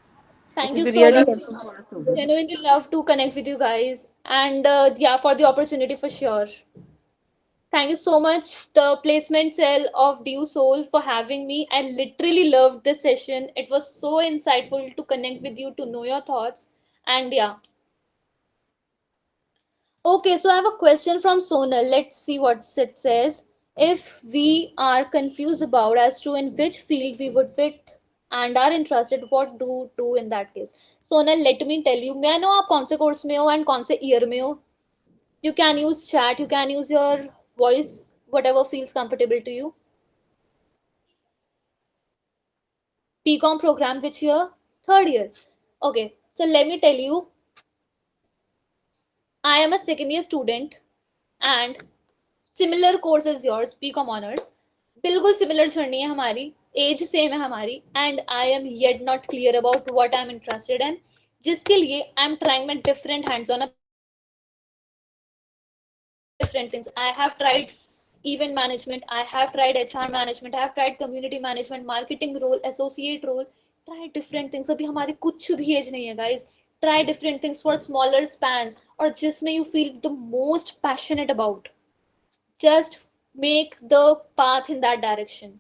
Thank It you will be so really much. helpful for us to. Genuinely love to connect with you guys. And yeah, for the opportunity for sure. Thank you so much, the placement cell of Dew Soul, for having me. I literally loved this session. It was so insightful to connect with you, to know your thoughts. And yeah. Okay, so I have a question from Sonal. Let's see what it says. If we are confused about as to in which field we would fit and are interested, what do in that case? Sonal, let me tell you. मैं know आप कौन से course में हो and कौन से year में हो. You can use chat, you can use your voice, whatever feels comfortable to you. BCom program, which year? Third year. Okay, so let me tell you, I am a second year student and similar course as yours, BCom honors. बिल्कुल similar journey है हमारी, age same है हमारी, and I am yet not clear about what I am interested in. जिसके लिए I am trying my different hands on a different things. I have tried event management, I have tried HR management, I have tried community management, marketing role, associate role. Try different things. अभी हमारी कुछ भी as नहीं है guys. Try different things for smaller spans और जिसमें you feel the most passionate about. Just make the path in that direction.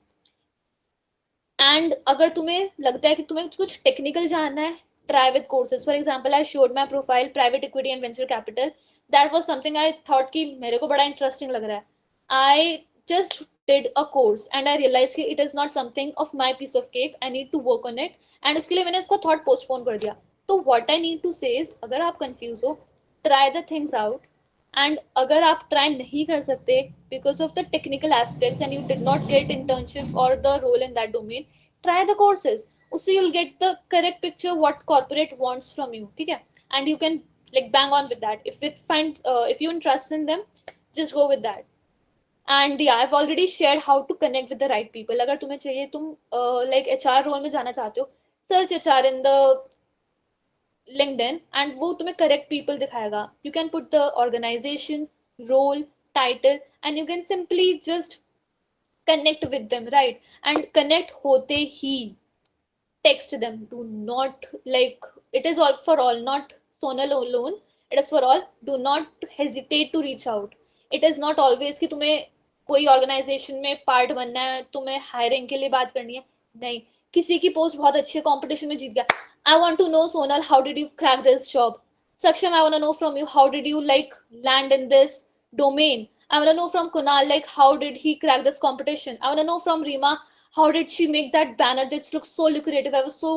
And अगर तुम्हें लगता है कि तुम्हें कुछ टेक्निकल जानना है, try with courses. For example, I showed my profile private equity and venture capital. That was something I thought कि मेरे को बड़ा interesting लग रहा है. I just did a course and I realized कि it is not something of my piece of cake. I need to work on it. And उसके लिए मैंने इसको thought postpone कर दिया. तो what I need to say is, अगर आप confused हो, try the things out. And अगर आप try नहीं कर सकते because of the technical aspects and you did not get internship or the role in that domain, try the courses. उससे you'll get the correct picture what corporate wants from you. ठीक है? And you can like bang on with that. If you interest in them, just go with that. And yeah, I've already shared how to connect with the right people. अगर तुम्हें चाहिए तुम like HR role में जाना चाहते हो, search HR in the LinkedIn and वो तुम्हें correct people दिखाएगा. You can put the organization, role, title and you can simply just connect with them, right? And connect होते ही text them. Do not like it is all for all, not Sonal alone. It is for all. Do not hesitate to reach out. It is not always कि तुम्हें कोई organisation में part बनना है, तुम्हें hiring के लिए बात करनी है, नहीं, किसी की पोस्ट बहुत अच्छी है, कंपटीशन में जीत गया, I want to know Sonal how did you crack this job, Saksham, I want to know from you, how did you like land in this domain? I want to know from Kunal, like how did he crack this competition? I want to know from Rima, how did she make that banner that looks so lucrative? I was so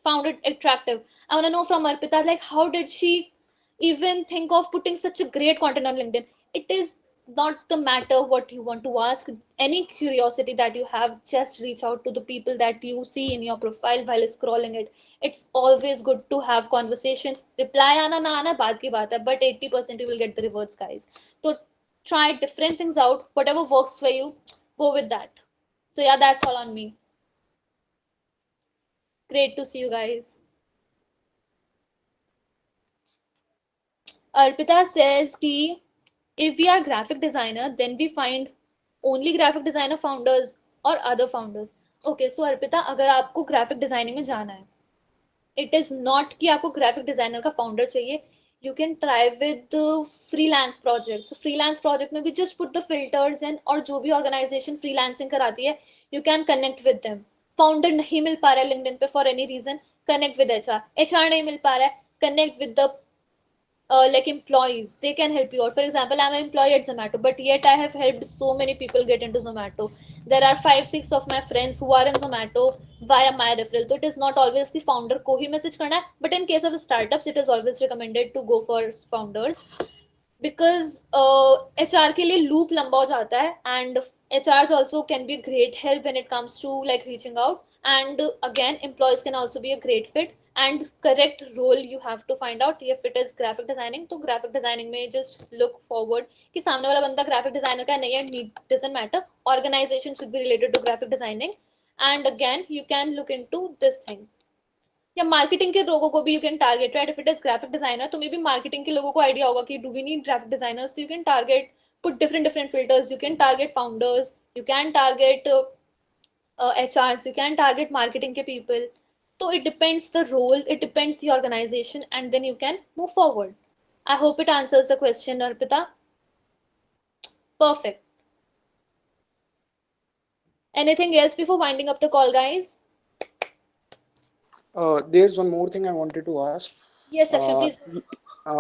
found it attractive. I want to know from Arpita, like how did she even think of putting such a great content on LinkedIn? It is not the matter what you want to ask. Any curiosity that you have, just reach out to the people that you see in your profile while scrolling it. It's always good to have conversations. Reply आना ना आना बात की बात है, but 80% you will get the rewards, guys. So try different things out. Whatever works for you, go with that. So yeah, that's all on me. Great to see you guys. Arpita says ki if we are graphic designer, then we find only graphic designer founders or other founders. Okay, so Arpita, अगर आपको graphic designing में जाना है, it is not कि आपको graphic designer का founder चाहिए. You can try with the freelance projects. So freelance project में भी just put the filters in, और जो भी organization freelancing कराती है, you can connect with them. Founder नहीं मिल पा रहा है LinkedIn पे for any reason, connect with HR. HR नहीं मिल पा रहा है, connect with the like employees, they can help you out. For example, I'm an employee at Zomato, but yet I have helped so many people get into Zomato. There are 5 6 of my friends who are in Zomato via my referral. So it is not always the founder को ही message करना है, but in case of startups it is always recommended to go for founders, because HR के लिए loop लंबा हो जाता है, and HRs also can be a great help when it comes to like reaching out, and again employees can also be a great fit. And correct role you have to find out. If it is graphic designing, तो graphic designing में just look forward कि सामने वाला बंदा graphic designer का नहीं है, need doesn't matter, organization should be related to graphic designing. And again you can look into this thing, या मार्केटिंग के लोगों को भी you can target, right? If it is graphic designer तो मे बी मार्केटिंग के लोगों को idea होगा कि do we need graphic designers, you can target, put different filters, you can target founders, you can target HRs, you can target marketing के people. So it depends the role, it depends the organization, and then you can move forward. I hope it answers the question, Arpita. Perfect. Anything else before winding up the call, guys? There's one more thing I wanted to ask. Yes, Saksham, Uh, please.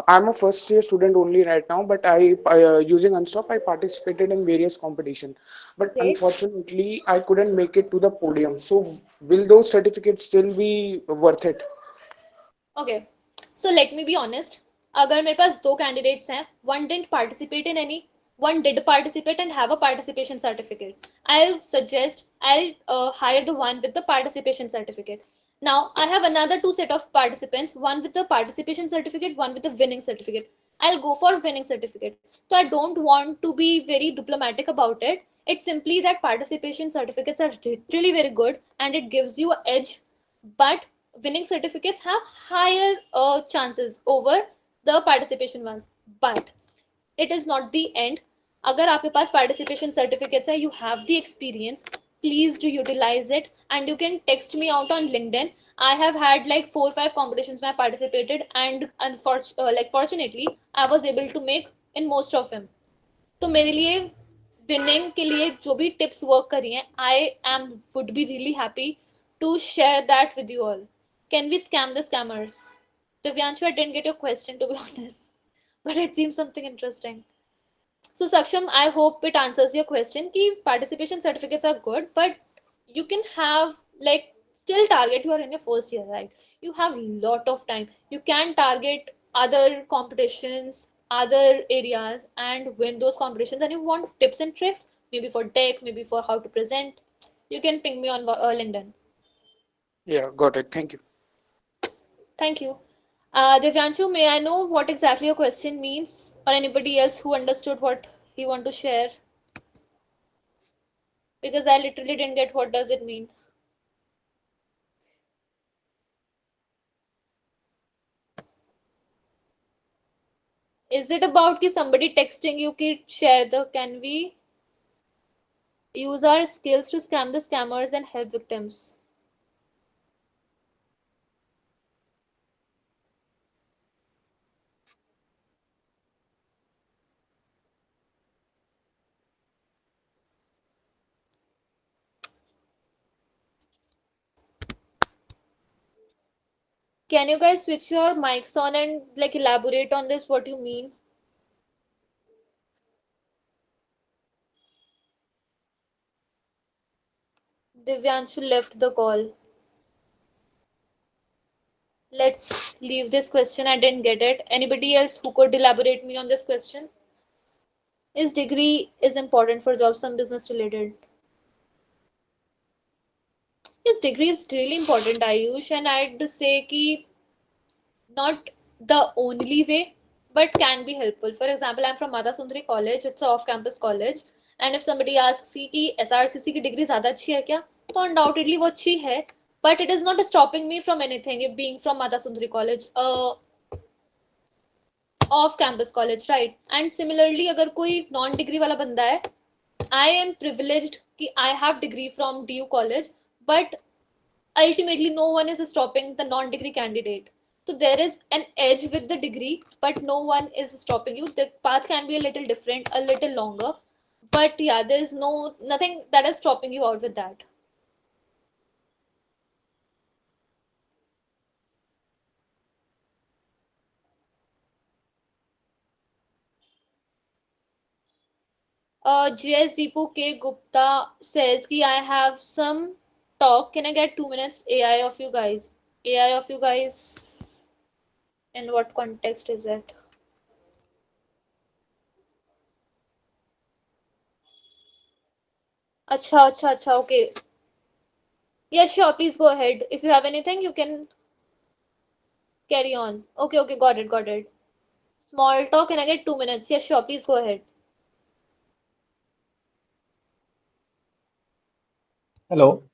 I'm a first year student only right now, but using Unstop, I participated in various competition. But Great. unfortunately, I couldn't make it to the podium. So will those certificates still be worth it? Okay, so let me be honest. अगर मेरे पास दो candidates हैं, one didn't participate in any, one did participate and have a participation certificate, I'll suggest I'll hire the one with the participation certificate. Now I have another two set of participants, one with the participation certificate, one with the winning certificate. I'll go for winning certificate. So I don't want to be very diplomatic about it. It's simply that participation certificates are literally very good and it gives you an edge, but winning certificates have higher chances over the participation ones. But it is not the end. अगर आपके पास participation certificates है, you have the experience, please do utilize it, and you can text me out on LinkedIn. I have had like 4 5 competitions where I participated, and like fortunately I was able to make in most of them. तो मेरे लिए winning के लिए जो भी tips work करी हैं, I am would be really happy to share that with you all. Can we scam the scammers? Divyanshu, I didn't get your question to be honest, but it seems something interesting. So Saksham, I hope it answers your question. Ki participation certificates are good, but you can have like still target, you are in your first year, right? You have lot of time. You can target other competitions, other areas, and win those competitions. And you want tips and tricks, maybe for tech, maybe for how to present, you can ping me on LinkedIn. Yeah, got it. Thank you. Thank you. Divyanshu, may I know what exactly your question means, or anybody else who understood what you want to share? Because I literally didn't get what does it mean. Is it about ki somebody texting you ki share the, can we use our skills to scam the scammers and help victims? Can you guys switch your mics on and like elaborate on this, what you mean? Divyanshu left the call. Let's leave this question. I didn't get it. Anybody else who could elaborate me on this question? Is degree is important for jobs, some business related? Yes, degree is really important, Ayush, and I'd say ki not the only way, but can be helpful. For example, I'm from Mata Sundari College. It's a off-campus college. And if somebody asks कि SRCC की degree ज़्यादा अच्छी है क्या? तो undoubtedly वो अच्छी है. But it is not stopping me from anything. If being from Mata Sundari College, off-campus college, right? And similarly, अगर कोई non-degree वाला बंदा है, I am privileged कि I have degree from DU College, but ultimately no one is stopping the non-degree candidate. So there is an edge with the degree, but no one is stopping you. The path can be a little different, a little longer, but yeah, there's nothing that is stopping you out with that. GS Deepu K Gupta says ki I have some talk. Can I get 2 minutes? AI of you guys. AI of you guys. In what context is it? Acha, okay. Yeah, sure, please go ahead. If you have anything, you can carry on. Okay, got it. Small talk, can I get 2 minutes? Yeah, sure, please go ahead. Hello.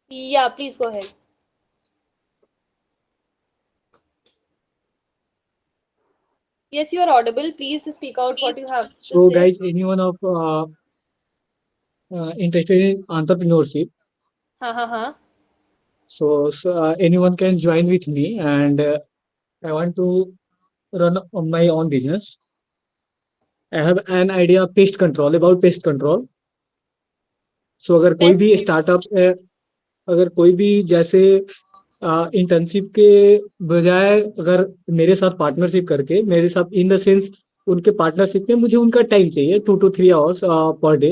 Yeah, please go ahead. Yes, you are audible. Please speak out what you have to So, say. guys, anyone of interested in entrepreneurship? Ha. So, anyone can join with me, and I want to run my own business. I have an idea of pest control about pest control. So, अगर कोई Best. भी startup अगर कोई भी जैसे internship के बजाय अगर मेरे साथ पार्टनरशिप करके मेरे साथ इन द सेंस उनके पार्टनरशिप में मुझे उनका टाइम चाहिए 2 to 3 hours पर डे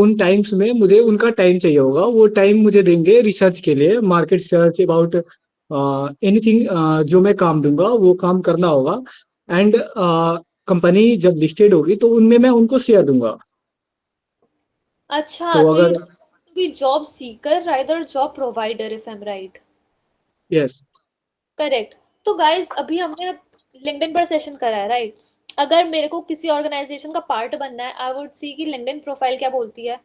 उन टाइम्स में मुझे उनका टाइम चाहिए होगा वो टाइम मुझे देंगे रिसर्च के लिए मार्केट सर्च अबाउट एनीथिंग जो मैं काम दूंगा वो काम करना होगा एंड कंपनी जब लिस्टेड होगी तो उनमें मैं उनको शेयर दूंगा अच्छा, तो तो you अगर don't want to be job seeker, rather job provider, if I'm right. Yes correct. तो गाइस अभी हमने लिंक्डइन पर सेशन करा है, राइट? अगर मेरे को किसी ऑर्गेनाइजेशन का पार्ट बनना है, आई वुड सी कि लिंक्डइन प्रोफाइल क्या बोलती है.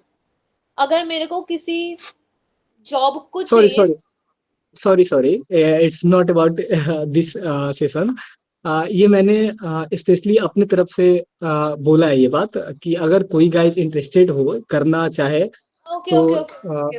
अगर मेरे को किसी जॉब को सॉरी चाहिए. Sorry it's not about this session ये मैंने स्पेशली अपने तरफ से बोला है ये बात कि अगर कोई गाइस इंटरेस्टेड हो करना चाहे ओके तो ओके ओके ओके